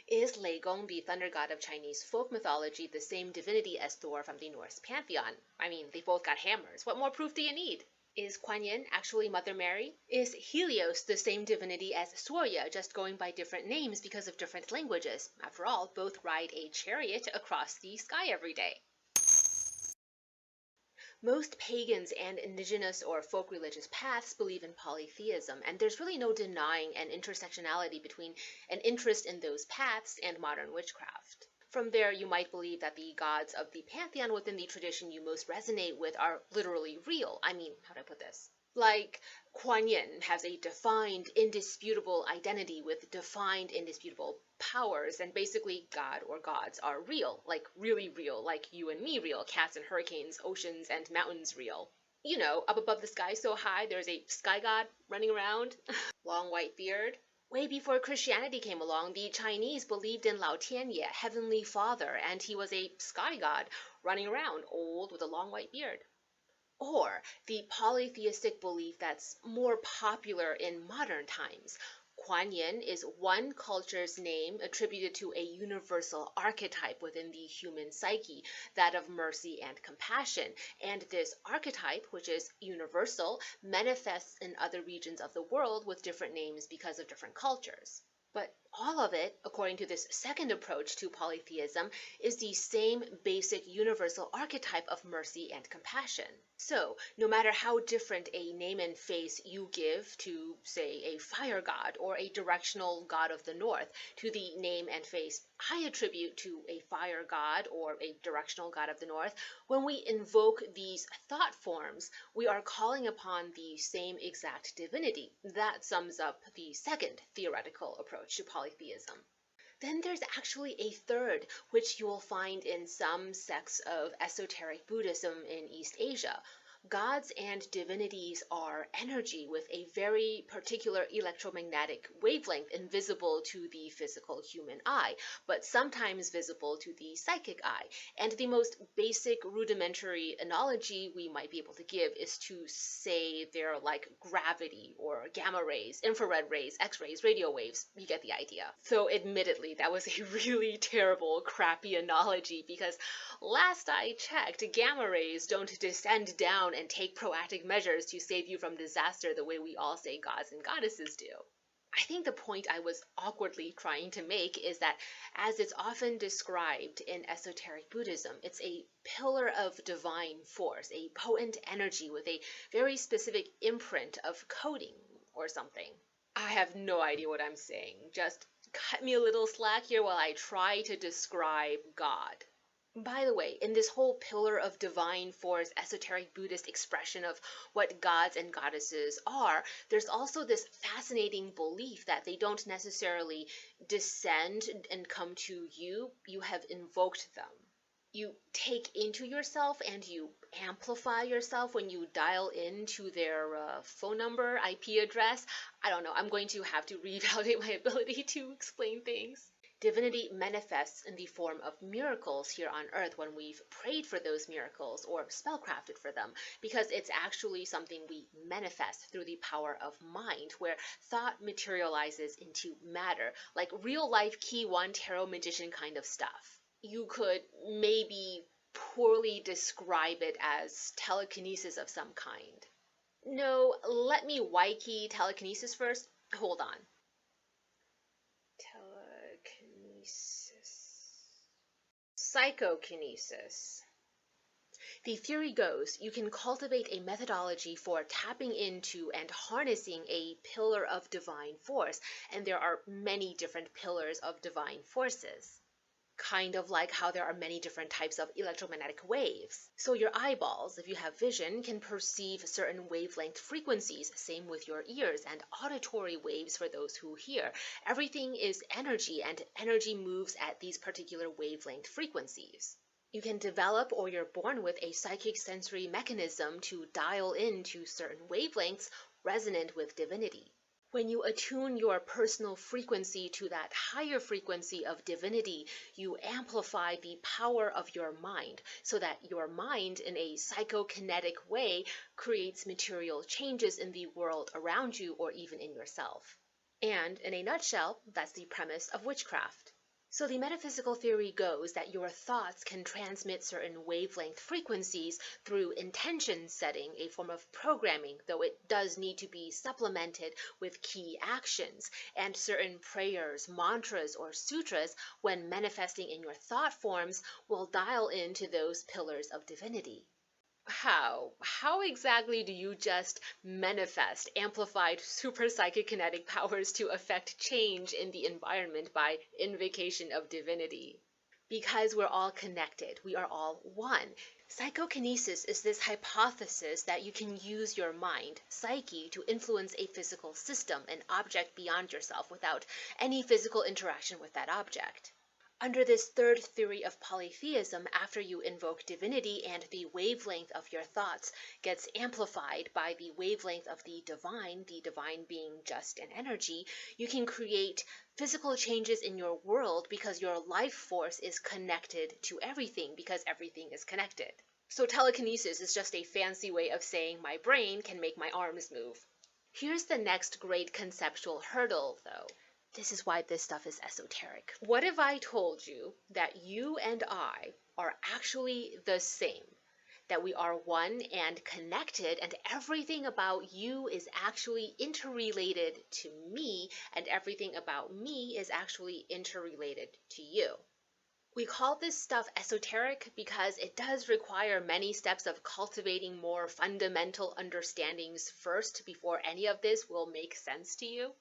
Is Gong, the thunder god of Chinese folk mythology, the same divinity as Thor from the Norse pantheon? I mean, they both got hammers. What more proof do you need? Is Kuan Yin actually Mother Mary? Is Helios the same divinity as Surya, just going by different names because of different languages? After all, both ride a chariot across the sky every day. Most pagans and indigenous or folk religious paths believe in polytheism, and there's really no denying an intersectionality between an interest in those paths and modern witchcraft. From there, you might believe that the gods of the pantheon within the tradition you most resonate with are literally real. I mean, how do I put this? Like, Kuan Yin has a defined, indisputable identity with defined, indisputable powers, and basically God or gods are real, like really real, like you and me real, cats and hurricanes, oceans and mountains real. You know, up above the sky so high, there's a sky god running around, long white beard. Way before Christianity came along, the Chinese believed in Lao Tianye, Heavenly Father, and he was a sky god running around, old with a long white beard. Or the polytheistic belief that's more popular in modern times. Kuan Yin is one culture's name attributed to a universal archetype within the human psyche, that of mercy and compassion. And this archetype, which is universal, manifests in other regions of the world with different names because of different cultures. But all of it, according to this second approach to polytheism, is the same basic universal archetype of mercy and compassion. So, no matter how different a name and face you give to, say, a fire god or a directional god of the north, to the name and face I attribute to a fire god or a directional god of the north, when we invoke these thought forms, we are calling upon the same exact divinity. That sums up the second theoretical approach to polytheism. Then there's actually a third, which you will find in some sects of esoteric Buddhism in East Asia. Gods and divinities are energy with a very particular electromagnetic wavelength invisible to the physical human eye, but sometimes visible to the psychic eye. And the most basic rudimentary analogy we might be able to give is to say they're like gravity or gamma rays, infrared rays, X-rays, radio waves. You get the idea. So admittedly, that was a really terrible, crappy analogy because last I checked, gamma rays don't descend down and take proactive measures to save you from disaster the way we all say gods and goddesses do. I think the point I was awkwardly trying to make is that, as it's often described in esoteric Buddhism, it's a pillar of divine force, a potent energy with a very specific imprint of coding or something. I have no idea what I'm saying. Just cut me a little slack here while I try to describe God. By the way, in this whole pillar of divine force, esoteric Buddhist expression of what gods and goddesses are, there's also this fascinating belief that they don't necessarily descend and come to you. You have invoked them. You take into yourself and you amplify yourself when you dial into their phone number, IP address. I don't know, I'm going to have to reevaluate my ability to explain things. Divinity manifests in the form of miracles here on earth when we've prayed for those miracles or spellcrafted for them, because it's actually something we manifest through the power of mind, where thought materializes into matter, like real-life Key 1 tarot magician kind of stuff. You could maybe poorly describe it as telekinesis of some kind. No, let me Waikiki telekinesis first. Hold on. Telekinesis. Psychokinesis. The theory goes you can cultivate a methodology for tapping into and harnessing a pillar of divine force, and there are many different pillars of divine forces. Kind of like how there are many different types of electromagnetic waves. So your eyeballs, if you have vision, can perceive certain wavelength frequencies, same with your ears, and auditory waves for those who hear. Everything is energy, and energy moves at these particular wavelength frequencies. You can develop, or you're born with, a psychic sensory mechanism to dial into certain wavelengths resonant with divinity. When you attune your personal frequency to that higher frequency of divinity, you amplify the power of your mind, so that your mind, in a psychokinetic way, creates material changes in the world around you or even in yourself. And in a nutshell, that's the premise of witchcraft. So the metaphysical theory goes that your thoughts can transmit certain wavelength frequencies through intention setting, a form of programming, though it does need to be supplemented with key actions, and certain prayers, mantras, or sutras, when manifesting in your thought forms, will dial into those pillars of divinity. How? How exactly do you just manifest amplified super psychic kinetic powers to affect change in the environment by invocation of divinity? Because we're all connected, we are all one. Psychokinesis is this hypothesis that you can use your mind, psyche, to influence a physical system, an object beyond yourself, without any physical interaction with that object. Under this third theory of polytheism, after you invoke divinity and the wavelength of your thoughts gets amplified by the wavelength of the divine being just an energy, you can create physical changes in your world because your life force is connected to everything, because everything is connected. So telekinesis is just a fancy way of saying my brain can make my arms move. Here's the next great conceptual hurdle, though. This is why this stuff is esoteric. What if I told you that you and I are actually the same? That we are one and connected, and everything about you is actually interrelated to me, and everything about me is actually interrelated to you. We call this stuff esoteric because it does require many steps of cultivating more fundamental understandings first before any of this will make sense to you.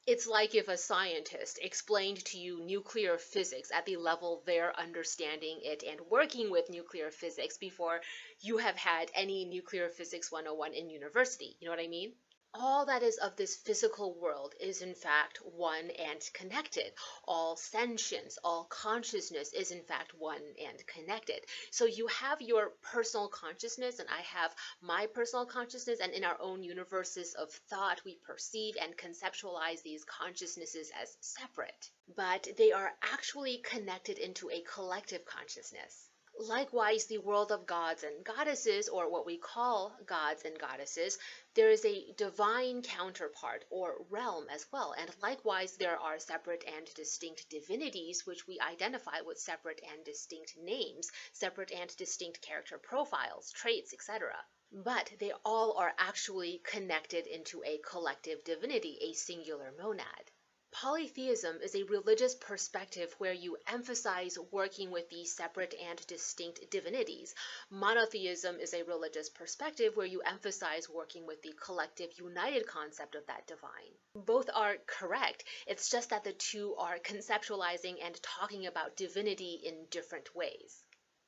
It's like if a scientist explained to you nuclear physics at the level they're understanding it and working with nuclear physics before you have had any nuclear physics 101 in university. You know what I mean? All that is of this physical world is in fact one and connected. All sentience, all consciousness is in fact one and connected. So you have your personal consciousness and I have my personal consciousness, and in our own universes of thought we perceive and conceptualize these consciousnesses as separate. But they are actually connected into a collective consciousness. Likewise, the world of gods and goddesses, or what we call gods and goddesses, there is a divine counterpart or realm as well. And likewise, there are separate and distinct divinities, which we identify with separate and distinct names, separate and distinct character profiles, traits, etc. But they all are actually connected into a collective divinity, a singular monad. Polytheism is a religious perspective where you emphasize working with these separate and distinct divinities. Monotheism is a religious perspective where you emphasize working with the collective united concept of that divine. Both are correct, it's just that the two are conceptualizing and talking about divinity in different ways.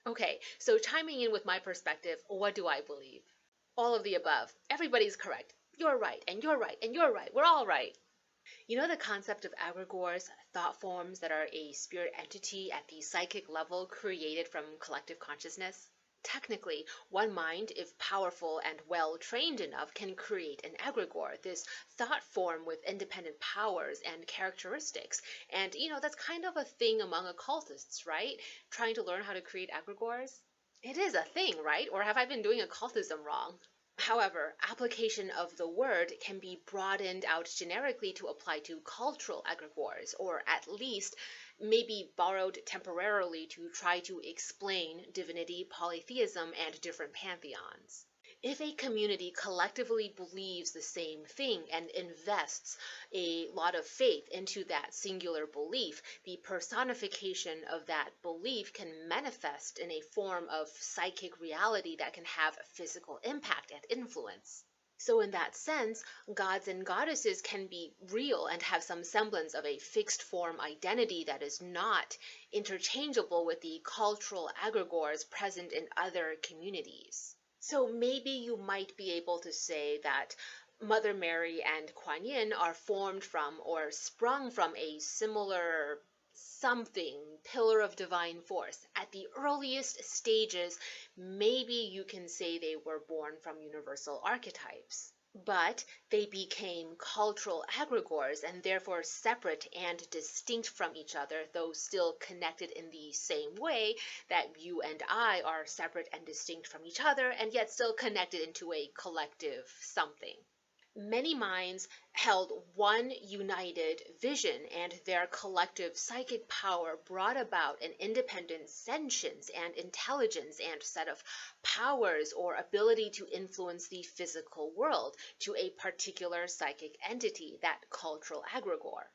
Okay, so chiming in with my perspective, what do I believe? All of the above. Everybody's correct. You're right, and you're right, and you're right. We're all right. You know the concept of egregores, thought forms that are a spirit entity at the psychic level created from collective consciousness? Technically, one mind, if powerful and well trained enough, can create an egregore, this thought form with independent powers and characteristics. And that's kind of a thing among occultists, right? Trying to learn how to create egregores? It is a thing, right? Or have I been doing occultism wrong? However, application of the word can be broadened out generically to apply to cultural egregores, or at least maybe borrowed temporarily to try to explain divinity, polytheism, and different pantheons. If a community collectively believes the same thing and invests a lot of faith into that singular belief, the personification of that belief can manifest in a form of psychic reality that can have physical impact and influence. So in that sense, gods and goddesses can be real and have some semblance of a fixed form identity that is not interchangeable with the cultural egregores present in other communities. So maybe you might be able to say that Mother Mary and Kuan Yin are formed from or sprung from a similar something, pillar of divine force. At the earliest stages, maybe you can say they were born from universal archetypes. But they became cultural egregores and therefore separate and distinct from each other, though still connected in the same way that you and I are separate and distinct from each other and yet still connected into a collective something. Many minds held one united vision, and their collective psychic power brought about an independent sentience and intelligence and set of powers or ability to influence the physical world to a particular psychic entity, that cultural egregore.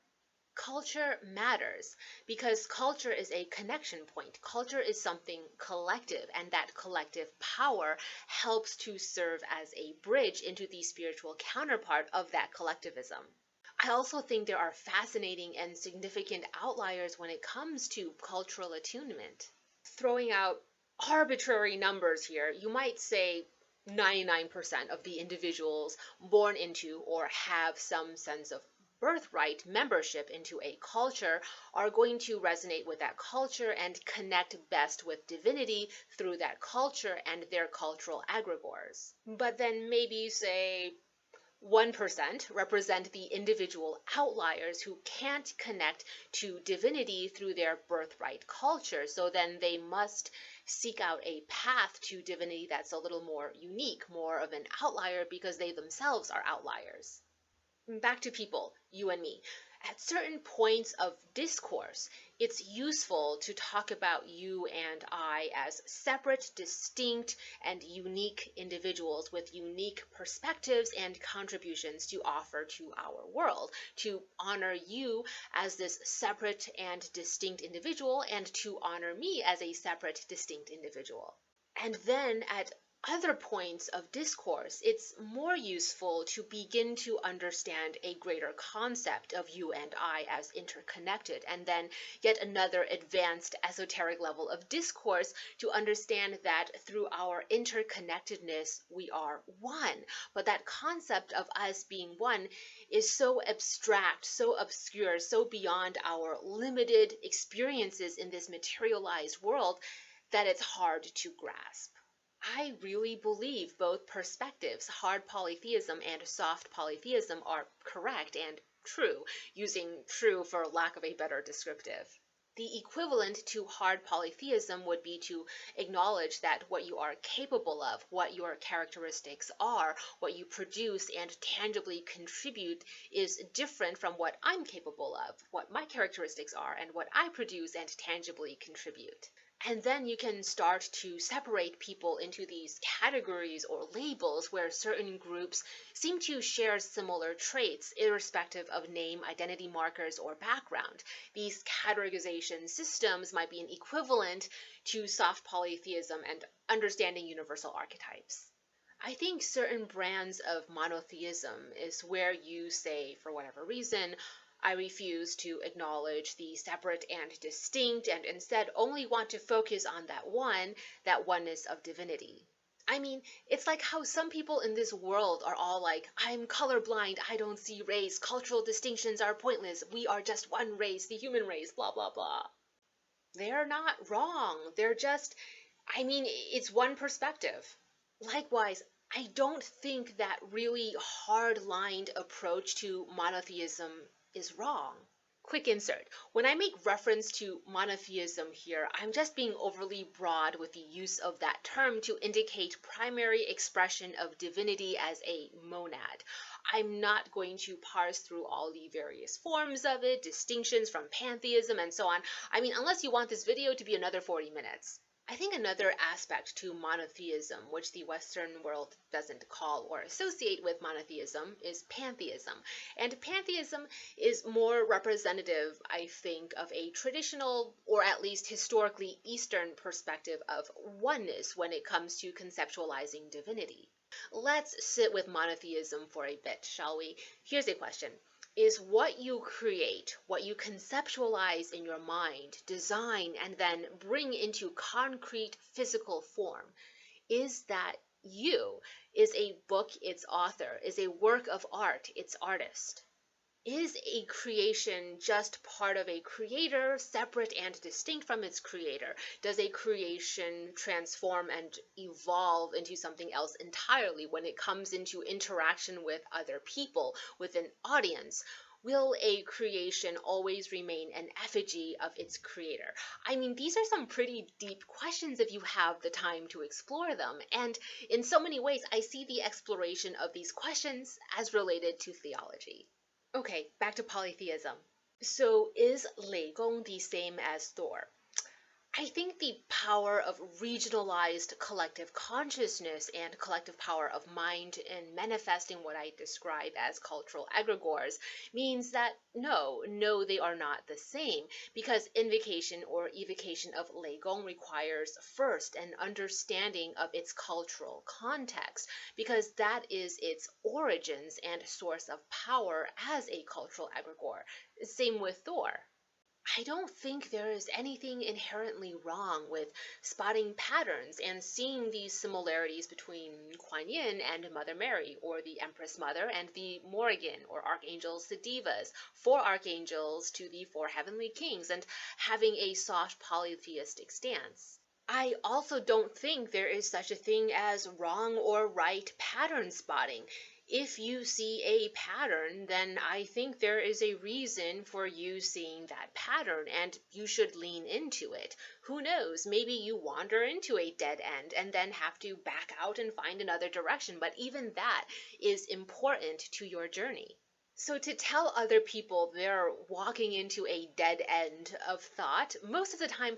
Culture matters because culture is a connection point. Culture is something collective, and that collective power helps to serve as a bridge into the spiritual counterpart of that collectivism. I also think there are fascinating and significant outliers when it comes to cultural attunement. Throwing out arbitrary numbers here, you might say 99% of the individuals born into or have some sense of birthright membership into a culture are going to resonate with that culture and connect best with divinity through that culture and their cultural egregores. But then maybe say 1% represent the individual outliers who can't connect to divinity through their birthright culture, so then they must seek out a path to divinity that's a little more unique, more of an outlier because they themselves are outliers. Back to people, you and me. At certain points of discourse, it's useful to talk about you and I as separate, distinct, and unique individuals with unique perspectives and contributions to offer to our world, to honor you as this separate and distinct individual, and to honor me as a separate, distinct individual. And then at other points of discourse, it's more useful to begin to understand a greater concept of you and I as interconnected, and then yet another advanced esoteric level of discourse to understand that through our interconnectedness we are one. But that concept of us being one is so abstract, so obscure, so beyond our limited experiences in this materialized world that it's hard to grasp. I really believe both perspectives, hard polytheism and soft polytheism, are correct and true, using true for lack of a better descriptive. The equivalent to hard polytheism would be to acknowledge that what you are capable of, what your characteristics are, what you produce and tangibly contribute is different from what I'm capable of, what my characteristics are, and what I produce and tangibly contribute. And then you can start to separate people into these categories or labels where certain groups seem to share similar traits, irrespective of name, identity markers, or background. These categorization systems might be an equivalent to soft polytheism and understanding universal archetypes. I think certain brands of monotheism is where you say, for whatever reason, I refuse to acknowledge the separate and distinct and instead only want to focus on that oneness of divinity. I mean, it's like how some people in this world are all like, I'm colorblind, I don't see race, cultural distinctions are pointless, we are just one race, the human race, blah, blah, blah. They're not wrong. It's one perspective. Likewise, I don't think that really hard-lined approach to monotheism is wrong. Quick insert. When I make reference to monotheism here, I'm just being overly broad with the use of that term to indicate primary expression of divinity as a monad. I'm not going to parse through all the various forms of it, distinctions from pantheism, and so on. Unless you want this video to be another 40 minutes. I think another aspect to monotheism, which the Western world doesn't call or associate with monotheism, is pantheism. And pantheism is more representative, I think, of a traditional, or at least historically Eastern perspective of oneness when it comes to conceptualizing divinity. Let's sit with monotheism for a bit, shall we? Here's a question. Is what you create, what you conceptualize in your mind, design, and then bring into concrete physical form, is that you? Is a book its author? Is a work of art its artist? Is a creation just part of a creator, separate and distinct from its creator? Does a creation transform and evolve into something else entirely when it comes into interaction with other people, with an audience? Will a creation always remain an effigy of its creator? I mean, these are some pretty deep questions if you have the time to explore them. And in so many ways, I see the exploration of these questions as related to theology. Okay, back to polytheism. So is Lei Gong the same as Thor? I think the power of regionalized collective consciousness and collective power of mind in manifesting what I describe as cultural egregores means that no, they are not the same, because invocation or evocation of Lei Gong requires first an understanding of its cultural context, because that is its origins and source of power as a cultural egregore. Same with Thor. I don't think there is anything inherently wrong with spotting patterns and seeing these similarities between Kuan Yin and Mother Mary, or the Empress Mother and the Morrigan, or archangels to divas, four archangels to the four heavenly kings, and having a soft polytheistic stance. I also don't think there is such a thing as wrong or right pattern spotting. If you see a pattern, then I think there is a reason for you seeing that pattern, and you should lean into it. Who knows, maybe you wander into a dead end and then have to back out and find another direction, but even that is important to your journey. So to tell other people they're walking into a dead end of thought, most of the time,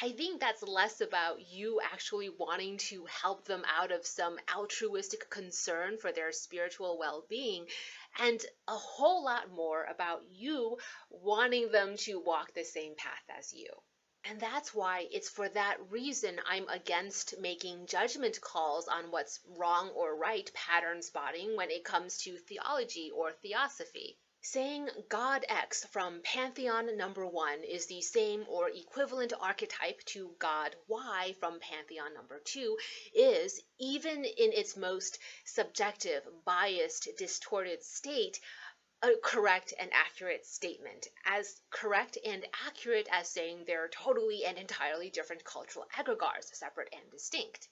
I think that's less about you actually wanting to help them out of some altruistic concern for their spiritual well-being, and a whole lot more about you wanting them to walk the same path as you. And that's why it's for that reason I'm against making judgment calls on what's wrong or right pattern spotting when it comes to theology or theosophy. Saying God X from Pantheon number 1 is the same or equivalent archetype to God Y from Pantheon number 2 is, even in its most subjective, biased, distorted state, a correct and accurate statement, as correct and accurate as saying they're totally and entirely different cultural egregores, separate and distinct.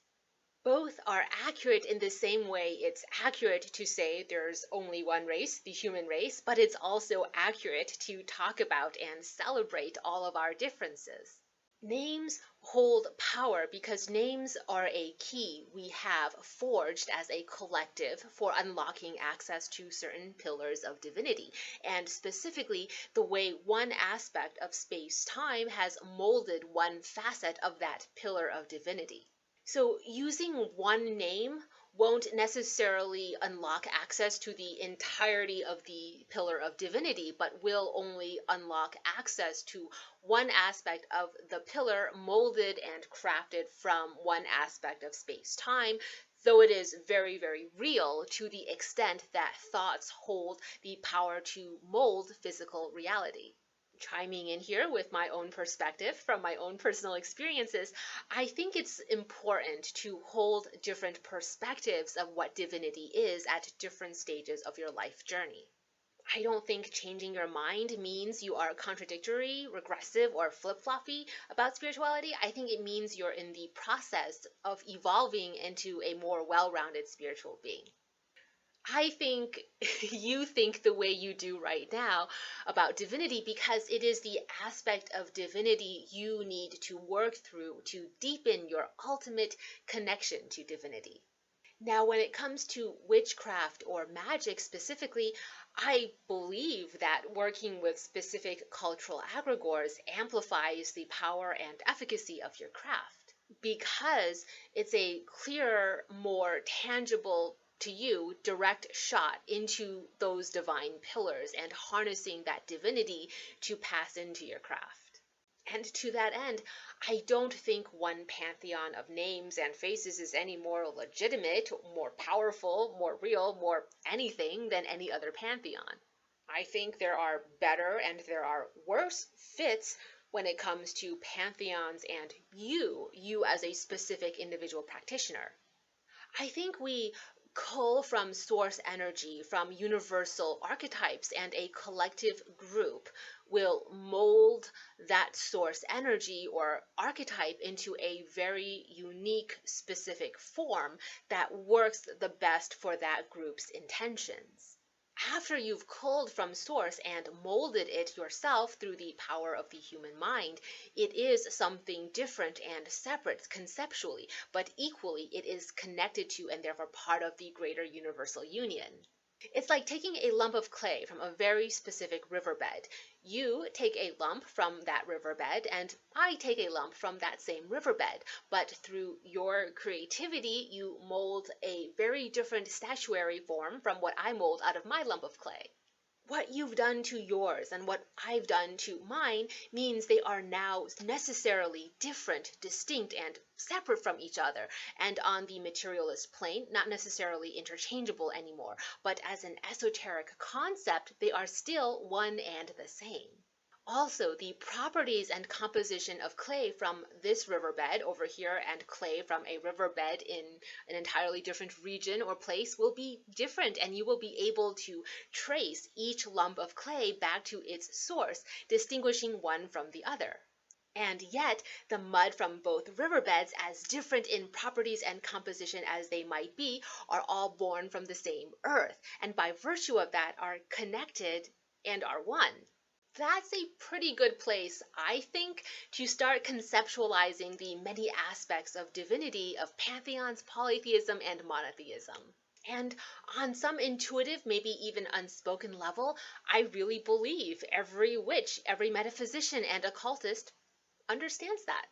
Both are accurate in the same way it's accurate to say there's only one race, the human race, but it's also accurate to talk about and celebrate all of our differences. Names hold power because names are a key we have forged as a collective for unlocking access to certain pillars of divinity, and specifically the way one aspect of space-time has molded one facet of that pillar of divinity. So using one name won't necessarily unlock access to the entirety of the pillar of divinity, but will only unlock access to one aspect of the pillar molded and crafted from one aspect of space-time, though it is very, very real to the extent that thoughts hold the power to mold physical reality. Chiming in here with my own perspective from my own personal experiences, I think it's important to hold different perspectives of what divinity is at different stages of your life journey. I don't think changing your mind means you are contradictory, regressive, or flip-floppy about spirituality. I think it means you're in the process of evolving into a more well-rounded spiritual being. I think you think the way you do right now about divinity because it is the aspect of divinity you need to work through to deepen your ultimate connection to divinity. Now, when it comes to witchcraft or magic specifically, I believe that working with specific cultural egregores amplifies the power and efficacy of your craft because it's a clearer, more tangible to you direct shot into those divine pillars and harnessing that divinity to pass into your craft. And to that end, I don't think one pantheon of names and faces is any more legitimate, more powerful, more real, more anything than any other pantheon. I think there are better and there are worse fits when it comes to pantheons and you as a specific individual practitioner. I think we cull from source energy, from universal archetypes, and a collective group will mold that source energy or archetype into a very unique, specific form that works the best for that group's intentions. After you've culled from source and molded it yourself through the power of the human mind, it is something different and separate conceptually, but equally it is connected to and therefore part of the greater universal union. It's like taking a lump of clay from a very specific riverbed. You take a lump from that riverbed, and I take a lump from that same riverbed. But through your creativity, you mold a very different statuary form from what I mold out of my lump of clay. What you've done to yours and what I've done to mine means they are now necessarily different, distinct, and separate from each other, and on the materialist plane, not necessarily interchangeable anymore, but as an esoteric concept, they are still one and the same. Also, the properties and composition of clay from this riverbed over here and clay from a riverbed in an entirely different region or place will be different, and you will be able to trace each lump of clay back to its source, distinguishing one from the other. And yet, the mud from both riverbeds, as different in properties and composition as they might be, are all born from the same earth, and by virtue of that are connected and are one. That's a pretty good place, I think, to start conceptualizing the many aspects of divinity of pantheons, polytheism, and monotheism. And on some intuitive, maybe even unspoken level, I really believe every witch, every metaphysician, and occultist understands that.